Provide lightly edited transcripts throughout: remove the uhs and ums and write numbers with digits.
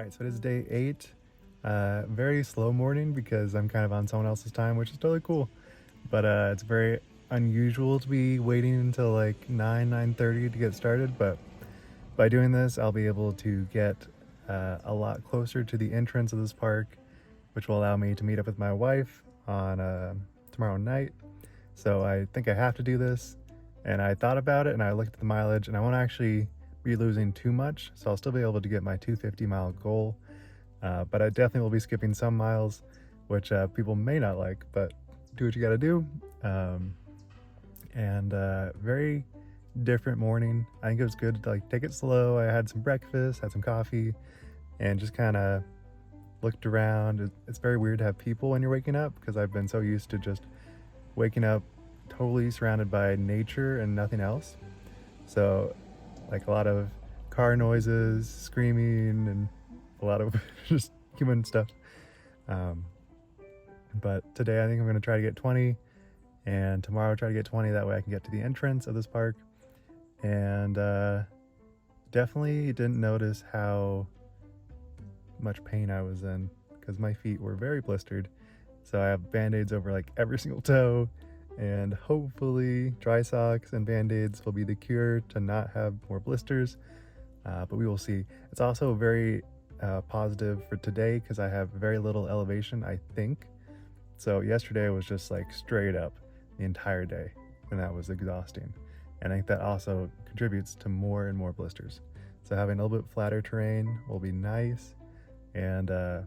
All right, so it is day 8. Very slow morning because I'm kind of on someone else's time, which is totally cool. But it's very unusual to be waiting until like 9:30 to get started. But by doing this, I'll be able to get a lot closer to the entrance of this park, which will allow me to meet up with my wife on tomorrow night. So I think I have to do this. And I thought about it and I looked at the mileage, and I won't actually be losing too much, so I'll still be able to get my 250-mile goal. But I definitely will be skipping some miles, which people may not like, but do what you gotta do. Very different morning. I think it was good to like take it slow. I had some breakfast, had some coffee, and just kind of looked around. It's very weird to have people when you're waking up, because I've been so used to just waking up totally surrounded by nature and nothing else. So like a lot of car noises, screaming, and a lot of just human stuff. But today I think I'm going to try to get 20, and tomorrow try to get 20. That way I can get to the entrance of this park. And definitely didn't notice how much pain I was in, because my feet were very blistered. So I have band-aids over like every single toe, and hopefully dry socks and band-aids will be the cure to not have more blisters, but we will see. It's also very positive for today because I have very little elevation, I think. So yesterday was just like straight up the entire day, and that was exhausting. And I think that also contributes to more and more blisters. So having a little bit flatter terrain will be nice. And I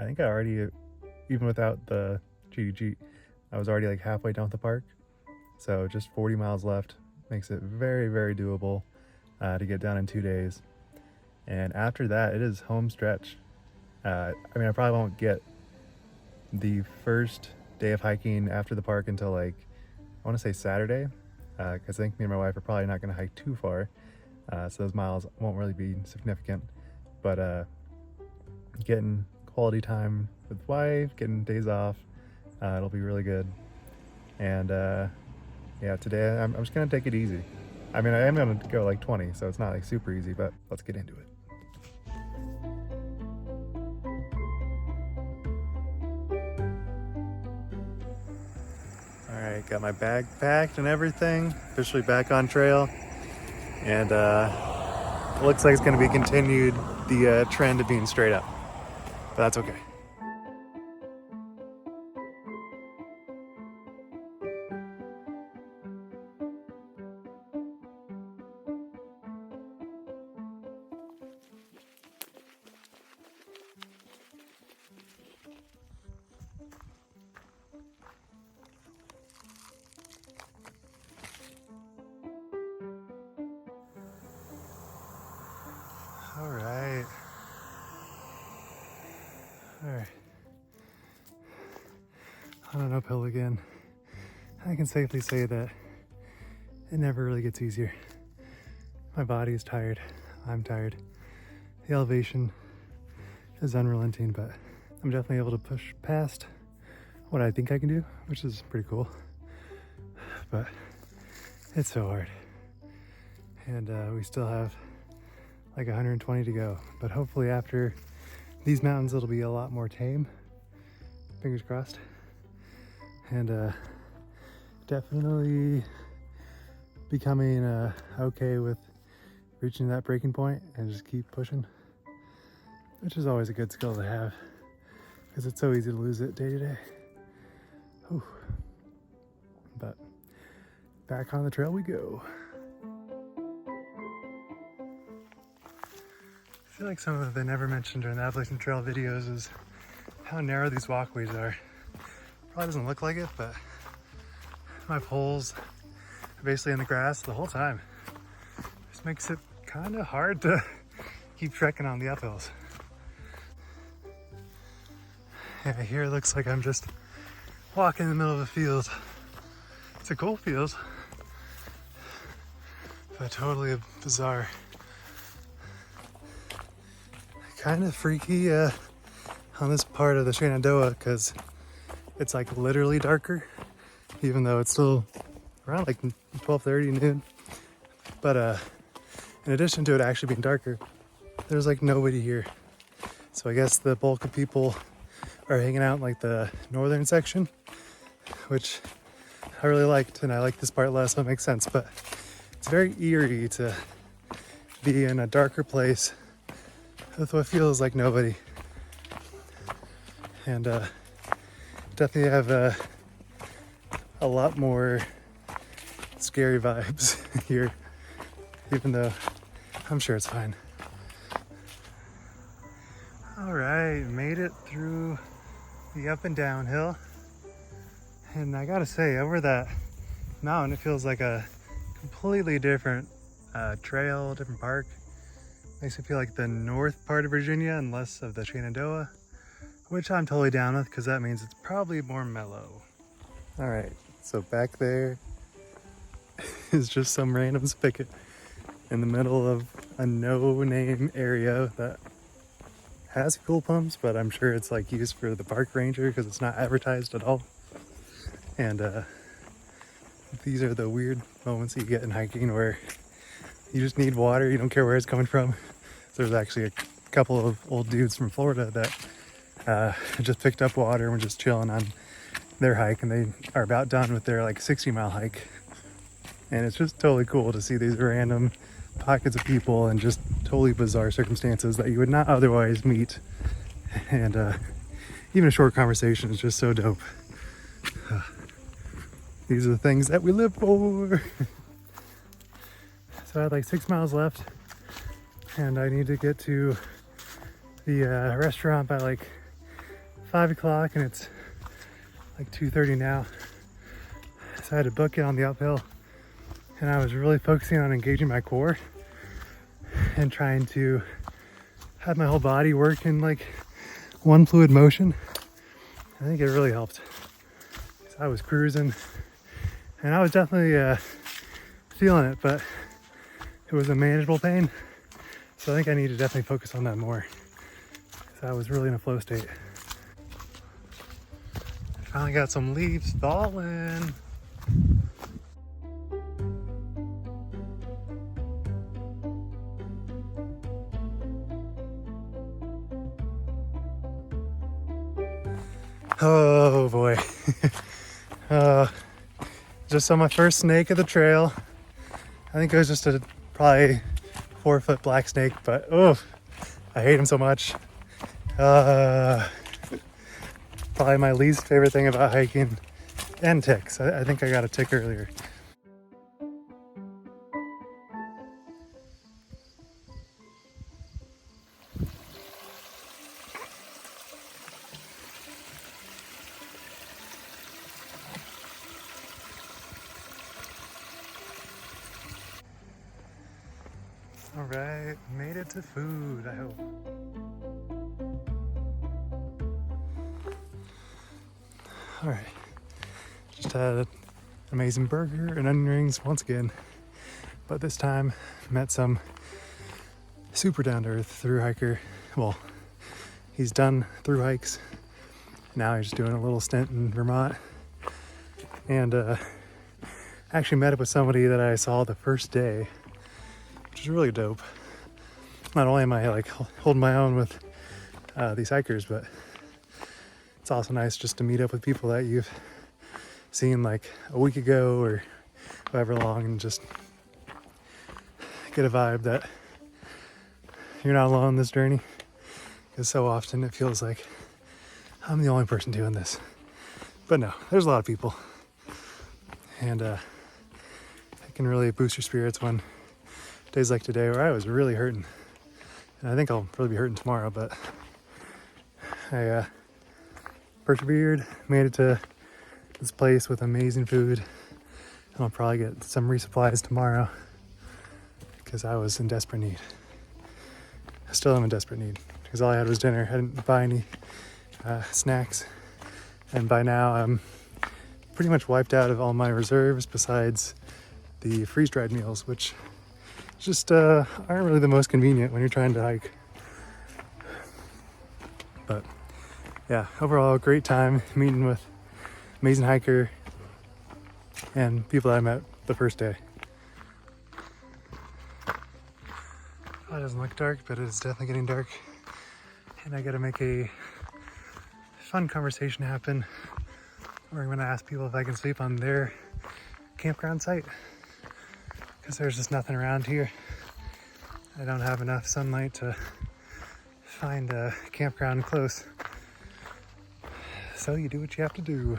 think I already, even without the cheat, I was already like halfway down the park. So just 40 miles left makes it very, very doable to get done in 2 days. And after that, it is home stretch. I mean, I probably won't get the first day of hiking after the park until like, I want to say Saturday, because I think me and my wife are probably not going to hike too far. So those miles won't really be significant. But getting quality time with wife, getting days off, it'll be really good. And yeah, today I'm just gonna take it easy. I mean, I am gonna go like 20, so it's not like super easy, but let's get into it. All right, got my bag packed and everything, officially back on trail. And it looks like it's gonna be continued, the trend of being straight up, but that's okay. All right. On an uphill again. I can safely say that it never really gets easier. My body is tired. I'm tired. The elevation is unrelenting, but I'm definitely able to push past what I think I can do, which is pretty cool. But it's so hard. And we still have like 120 to go. But hopefully after these mountains, it'll be a lot more tame. Fingers crossed. And definitely becoming okay with reaching that breaking point and just keep pushing, which is always a good skill to have because it's so easy to lose it day to day. Whew. But back on the trail we go. I feel like some of the never mentioned during the Appalachian Trail videos is how narrow these walkways are. Probably doesn't look like it, but my poles are basically in the grass the whole time. This makes it kind of hard to keep trekking on the uphills. Yeah, here it looks like I'm just walking in the middle of a field. It's a cool field, but totally bizarre. Kind of freaky on this part of the Shenandoah because it's like literally darker, even though it's still around like 12:30 noon. But in addition to it actually being darker, there's like nobody here. So I guess the bulk of people are hanging out in like the northern section, which I really liked, and I like this part less, so it makes sense. But it's very eerie to be in a darker place with what feels like nobody. And definitely have a lot more scary vibes here, even though I'm sure it's fine. All right, made it through the up and down hill. And I gotta say, over that mountain, it feels like a completely different trail, different park. Makes me feel like the north part of Virginia and less of the Shenandoah, which I'm totally down with because that means it's probably more mellow. All right, so back there is just some random spigot in the middle of a no-name area that has fuel pumps, but I'm sure it's like used for the park ranger because it's not advertised at all. And these are the weird moments that you get in hiking where you just need water, you don't care where it's coming from. There's actually a couple of old dudes from Florida that just picked up water and were just chilling on their hike, and they are about done with their like 60-mile hike. And it's just totally cool to see these random pockets of people and just totally bizarre circumstances that you would not otherwise meet. And even a short conversation is just so dope. These are the things that we live for. So I had like 6 miles left, and I need to get to the restaurant by like 5 o'clock, and it's like 2:30 now. So I had to book it on the uphill, and I was really focusing on engaging my core and trying to have my whole body work in like one fluid motion. I think it really helped. So I was cruising, and I was definitely feeling it, but it was a manageable pain. So I think I need to definitely focus on that more. So I was really in a flow state. Finally got some leaves falling. Oh boy. Just saw my first snake of the trail. I think it was just a probably 4-foot black snake, but oh, I hate him so much. Probably my least favorite thing about hiking, and ticks. I think I got a tick earlier. All right, made it to food, I hope. All right, just had an amazing burger and onion rings once again, but this time met some super down-to-earth thru hiker. Well, he's done thru hikes. Now he's just doing a little stint in Vermont. And actually met up with somebody that I saw the first day, which is really dope. Not only am I like holding my own with these hikers, but it's also nice just to meet up with people that you've seen like a week ago or however long, and just get a vibe that you're not alone on this journey. Because so often it feels like I'm the only person doing this. But no, there's a lot of people. And it can really boost your spirits when days like today where I was really hurting. And I think I'll probably be hurting tomorrow, but I persevered, made it to this place with amazing food. And I'll probably get some resupplies tomorrow because I was in desperate need. I still am in desperate need because all I had was dinner. I didn't buy any snacks. And by now I'm pretty much wiped out of all my reserves besides the freeze-dried meals, which just aren't really the most convenient when you're trying to hike. But yeah, overall great time meeting with amazing hiker and people that I met the first day. Probably doesn't look dark, but it's definitely getting dark. And I gotta make a fun conversation happen, or I'm gonna ask people if I can sleep on their campground site, because there's just nothing around here. I don't have enough sunlight to find a campground close. So you do what you have to do.